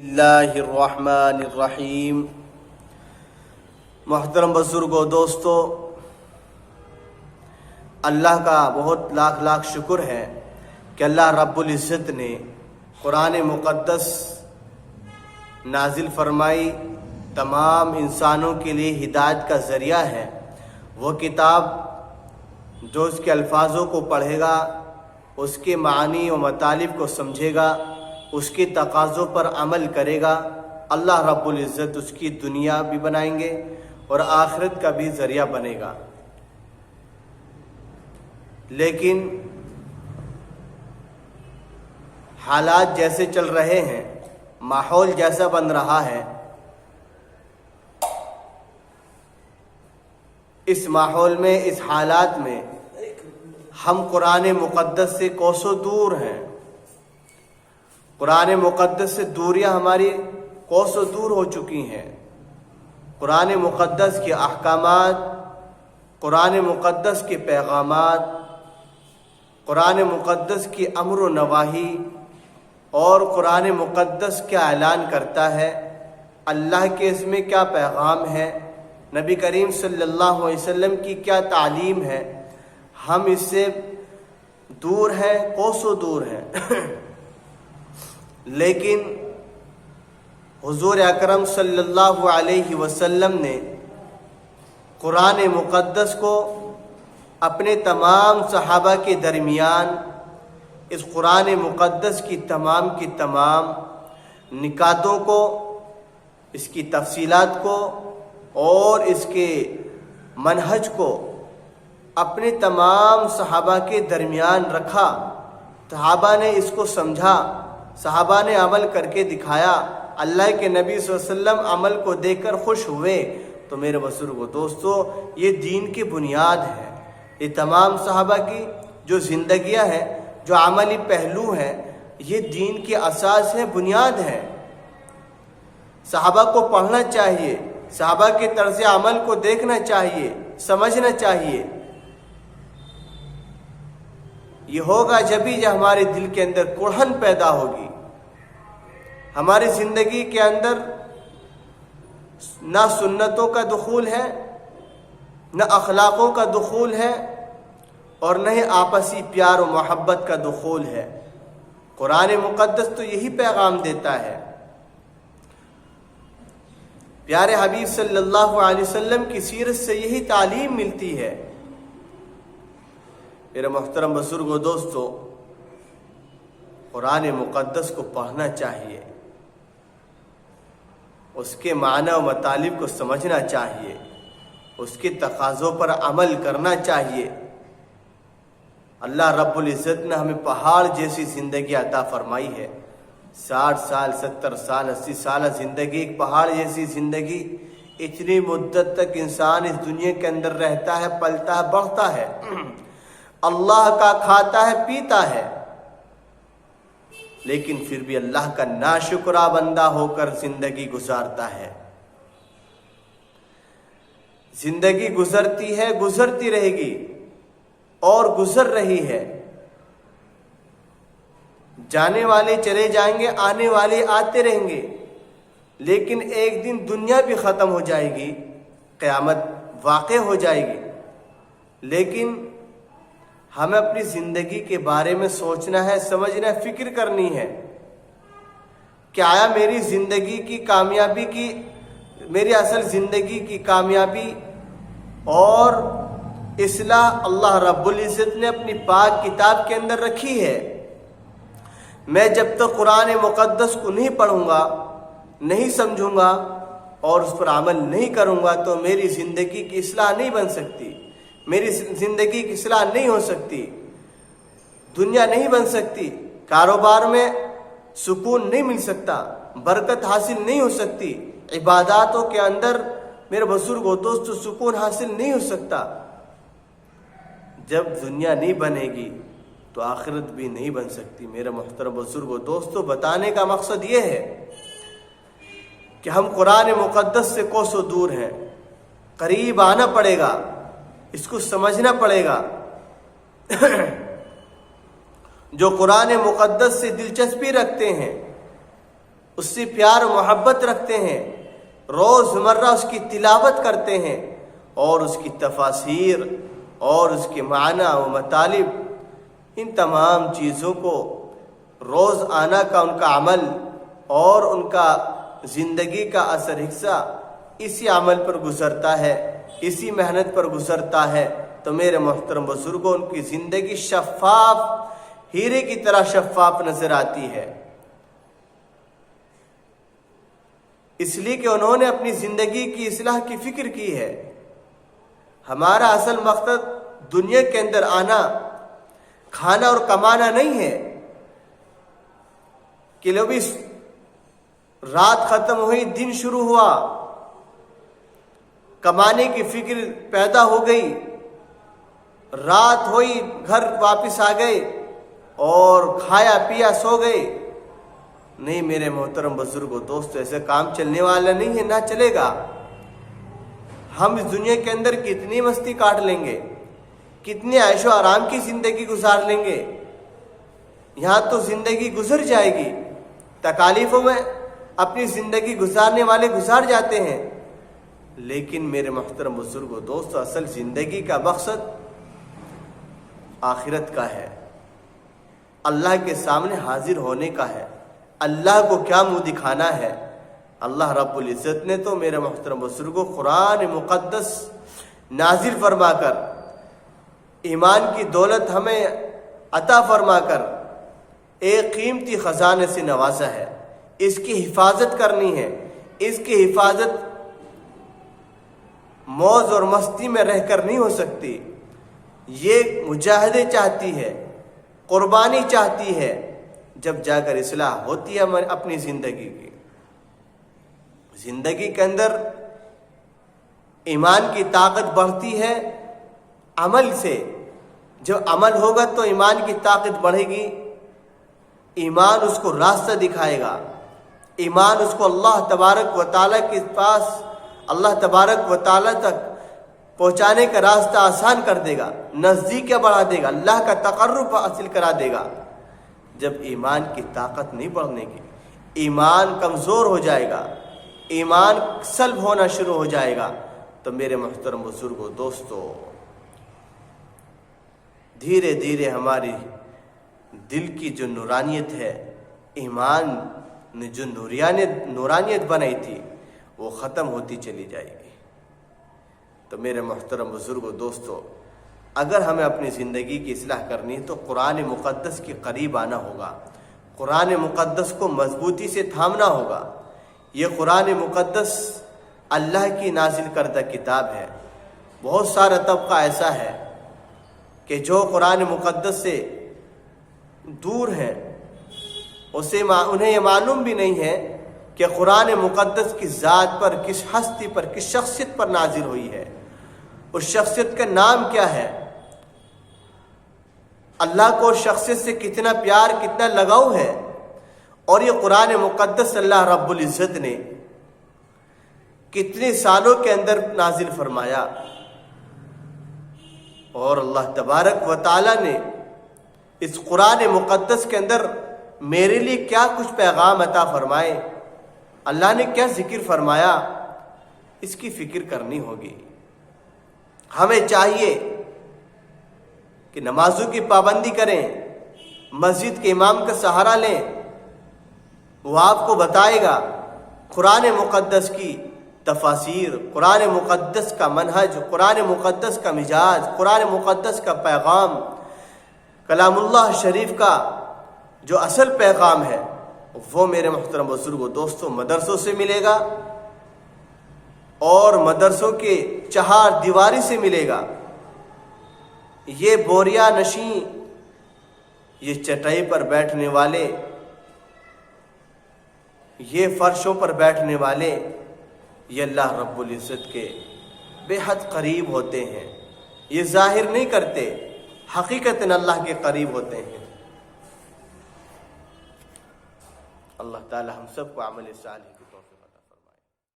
اللہ الرحمن الرحیم۔ محترم بزرگوں، دوستو، اللہ کا بہت لاکھ لاکھ شکر ہے کہ اللہ رب العزت نے قرآن مقدس نازل فرمائی، تمام انسانوں کے لیے ہدایت کا ذریعہ ہے۔ وہ کتاب جو اس کے الفاظوں کو پڑھے گا، اس کے معنی و مطالب کو سمجھے گا، اس کی تقاضوں پر عمل کرے گا، اللہ رب العزت اس کی دنیا بھی بنائیں گے اور آخرت کا بھی ذریعہ بنے گا۔ لیکن حالات جیسے چل رہے ہیں، ماحول جیسا بن رہا ہے، اس ماحول میں، اس حالات میں ہم قرآن مقدس سے کوسوں دور ہیں۔ قرآن مقدس سے دوریاں ہماری کوسوں دور ہو چکی ہیں۔ قرآن مقدس کے احکامات، قرآن مقدس کے پیغامات، قرآن مقدس کی امر و نواہی اور قرآن مقدس کیا اعلان کرتا ہے، اللہ کے اس میں کیا پیغام ہے، نبی کریم صلی اللہ علیہ وسلم کی کیا تعلیم ہے، ہم اس سے دور ہیں، کوسوں دور ہیں۔ لیکن حضور اکرم صلی اللہ علیہ وسلم نے قرآن مقدس کو اپنے تمام صحابہ کے درمیان اس قرآن مقدس کی تمام نکاتوں کو، اس کی تفصیلات کو اور اس کے منہج کو اپنے تمام صحابہ کے درمیان رکھا۔ صحابہ نے اس کو سمجھا، صحابہ نے عمل کر کے دکھایا، اللہ کے نبی صلی اللہ علیہ وسلم عمل کو دیکھ کر خوش ہوئے۔ تو میرے بزرگوں، دوستو، یہ دین کی بنیاد ہے۔ یہ تمام صحابہ کی جو زندگیاں ہیں، جو عملی پہلو ہیں، یہ دین کی اساس ہے، بنیاد ہے۔ صحابہ کو پڑھنا چاہیے، صحابہ کے طرز عمل کو دیکھنا چاہیے، سمجھنا چاہیے۔ یہ ہوگا جبھی جب ہمارے دل کے اندر کڑھن پیدا ہوگی، ہماری زندگی کے اندر نہ سنتوں کا دخول ہے، نہ اخلاقوں کا دخول ہے، اور نہ ہی آپسی پیار و محبت کا دخول ہے۔ قرآن مقدس تو یہی پیغام دیتا ہے۔ پیارے حبیب صلی اللہ علیہ وسلم کی سیرت سے یہی تعلیم ملتی ہے۔ میرے محترم بزرگوں، دوستو، قرآن مقدس کو پڑھنا چاہیے، اس کے معنی و مطالب کو سمجھنا چاہیے، اس کے تقاضوں پر عمل کرنا چاہیے۔ اللہ رب العزت نے ہمیں پہاڑ جیسی زندگی عطا فرمائی ہے۔ 60 سال، 70 سال، 80 سال زندگی، ایک پہاڑ جیسی زندگی۔ اتنی مدت تک انسان اس دنیا کے اندر رہتا ہے، پلتا ہے، بڑھتا ہے، اللہ کا کھاتا ہے، پیتا ہے، لیکن پھر بھی اللہ کا ناشکرا بندہ ہو کر زندگی گزارتا ہے۔ زندگی گزرتی ہے، گزرتی رہے گی اور گزر رہی ہے۔ جانے والے چلے جائیں گے، آنے والے آتے رہیں گے، لیکن ایک دن دنیا بھی ختم ہو جائے گی، قیامت واقع ہو جائے گی۔ لیکن ہمیں اپنی زندگی کے بارے میں سوچنا ہے، سمجھنا ہے، فکر کرنی ہے کہ آیا میری زندگی کی کامیابی کی، میری اصل زندگی کی کامیابی اور اصلاح اللہ رب العزت نے اپنی پاک کتاب کے اندر رکھی ہے۔ میں جب تک قرآن مقدس کو نہیں پڑھوں گا، نہیں سمجھوں گا اور اس پر عمل نہیں کروں گا، تو میری زندگی کی اصلاح نہیں بن سکتی، میری زندگی کی اصلاح نہیں ہو سکتی، دنیا نہیں بن سکتی، کاروبار میں سکون نہیں مل سکتا، برکت حاصل نہیں ہو سکتی، عباداتوں کے اندر میرے بزرگوں، دوستو، سکون حاصل نہیں ہو سکتا۔ جب دنیا نہیں بنے گی تو آخرت بھی نہیں بن سکتی۔ میرے محترم بزرگوں، دوستو، بتانے کا مقصد یہ ہے کہ ہم قرآن مقدس سے کوسوں دور ہیں، قریب آنا پڑے گا، اس کو سمجھنا پڑے گا۔ جو قرآن مقدس سے دلچسپی رکھتے ہیں، اس سے پیار و محبت رکھتے ہیں، روزمرہ اس کی تلاوت کرتے ہیں، اور اس کی تفاسیر اور اس کے معنی و مطالب، ان تمام چیزوں کو روز آنا کا ان کا عمل اور ان کا زندگی کا اثر حصہ اسی عمل پر گزرتا ہے، اسی محنت پر گزرتا ہے، تو میرے محترم بزرگوں، ان کی زندگی شفاف، ہیرے کی طرح شفاف نظر آتی ہے، اس لیے کہ انہوں نے اپنی زندگی کی اصلاح کی فکر کی ہے۔ ہمارا اصل مقصد دنیا کے اندر آنا، کھانا اور کمانا نہیں ہے کہ لو بھی رات ختم ہوئی، دن شروع ہوا، کمانے کی فکر پیدا ہو گئی، رات ہوئی گھر واپس آ گئے اور کھایا پیا سو گئے۔ نہیں میرے محترم بزرگوں، دوستو، ایسے کام چلنے والا نہیں ہے، نہ چلے گا۔ ہم اس دنیا کے اندر کتنی مستی کاٹ لیں گے، کتنے عیش و آرام کی زندگی گزار لیں گے، یہاں تو زندگی گزر جائے گی، تکالیفوں میں اپنی زندگی گزارنے والے گزار جاتے ہیں، لیکن میرے محترم بزرگوں، دوستو، اصل زندگی کا مقصد آخرت کا ہے، اللہ کے سامنے حاضر ہونے کا ہے، اللہ کو کیا منہ دکھانا ہے۔ اللہ رب العزت نے تو میرے محترم بزرگوں قرآن مقدس نازل فرما کر، ایمان کی دولت ہمیں عطا فرما کر ایک قیمتی خزانے سے نوازا ہے، اس کی حفاظت کرنی ہے، اس کی حفاظت موج اور مستی میں رہ کر نہیں ہو سکتی، یہ مجاہدے چاہتی ہے، قربانی چاہتی ہے، جب جا کر اصلاح ہوتی ہے اپنی زندگی کی۔ زندگی کے اندر ایمان کی طاقت بڑھتی ہے عمل سے، جب عمل ہوگا تو ایمان کی طاقت بڑھے گی، ایمان اس کو راستہ دکھائے گا، ایمان اس کو اللہ تبارک و تعالیٰ کے پاس، اللہ تبارک و تعالیٰ تک پہنچانے کا راستہ آسان کر دے گا، نزدیک بڑھا دے گا، اللہ کا تقرب حاصل کرا دے گا۔ جب ایمان کی طاقت نہیں بڑھنے کی، ایمان کمزور ہو جائے گا، ایمان سلب ہونا شروع ہو جائے گا، تو میرے محترم بزرگوں، دوستو، دھیرے دھیرے ہماری دل کی جو نورانیت ہے، ایمان نے جو نورانیت بنائی تھی، وہ ختم ہوتی چلی جائے گی۔ تو میرے محترم بزرگوں، دوستو، اگر ہمیں اپنی زندگی کی اصلاح کرنی ہے تو قرآن مقدس کے قریب آنا ہوگا، قرآن مقدس کو مضبوطی سے تھامنا ہوگا۔ یہ قرآن مقدس اللہ کی نازل کردہ کتاب ہے۔ بہت سارا طبقہ ایسا ہے کہ جو قرآن مقدس سے دور ہے، انہیں یہ معلوم بھی نہیں ہے کہ قرآن مقدس کی ذات پر، کس ہستی پر، کس شخصیت پر نازل ہوئی ہے، اس شخصیت کا نام کیا ہے، اللہ کو اس شخصیت سے کتنا پیار، کتنا لگاؤ ہے، اور یہ قرآن مقدس اللہ رب العزت نے کتنے سالوں کے اندر نازل فرمایا، اور اللہ تبارک و تعالیٰ نے اس قرآن مقدس کے اندر میرے لیے کیا کچھ پیغام عطا فرمائے، اللہ نے کیا ذکر فرمایا، اس کی فکر کرنی ہوگی۔ ہمیں چاہیے کہ نمازوں کی پابندی کریں، مسجد کے امام کا سہارا لیں، وہ آپ کو بتائے گا قرآن مقدس کی تفاسیر، قرآن مقدس کا منہج، قرآن مقدس کا مزاج، قرآن مقدس کا پیغام، کلام اللہ شریف کا جو اصل پیغام ہے، وہ میرے محترم بزرگوں، دوستوں، مدرسوں سے ملے گا، اور مدرسوں کے چہار دیواری سے ملے گا۔ یہ بوریا نشیں، یہ چٹائی پر بیٹھنے والے، یہ فرشوں پر بیٹھنے والے، یہ اللہ رب العزت کے بے حد قریب ہوتے ہیں، یہ ظاہر نہیں کرتے، حقیقتاً اللہ کے قریب ہوتے ہیں۔ اللہ تعالی ہم سب کو عمل صالح